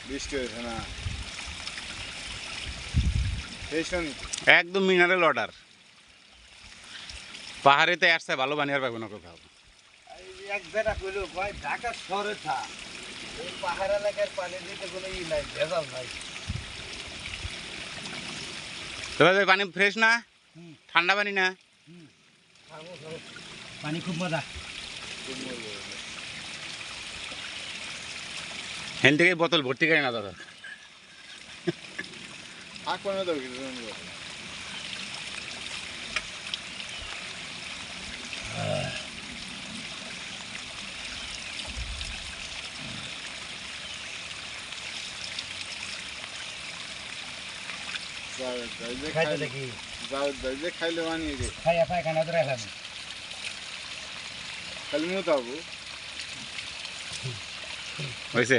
বৃষ্টি হয়েছে না একদম মিনারেল ওয়াটার। পাহাড়েতে আসছে ভালো বানিয়ে পাবো না কোথাও। এক বেটা কইলো ভাই ঢাকা শহরে থা এই পাহাড় এলাকার পানি দিতে কোনো ই নাই, ভেজাল নাই। তবে পানি ফ্রেশ না, ঠান্ডা পানি না, পানি খুব মজা। হেন থেকে বোতল ভর্তি করে না দাদা। খাইতে দেখি খাইলে বানিয়ে দে খাইয়া পায়খানা ধরে এলাম। খালি মুতাবো হয়েছে।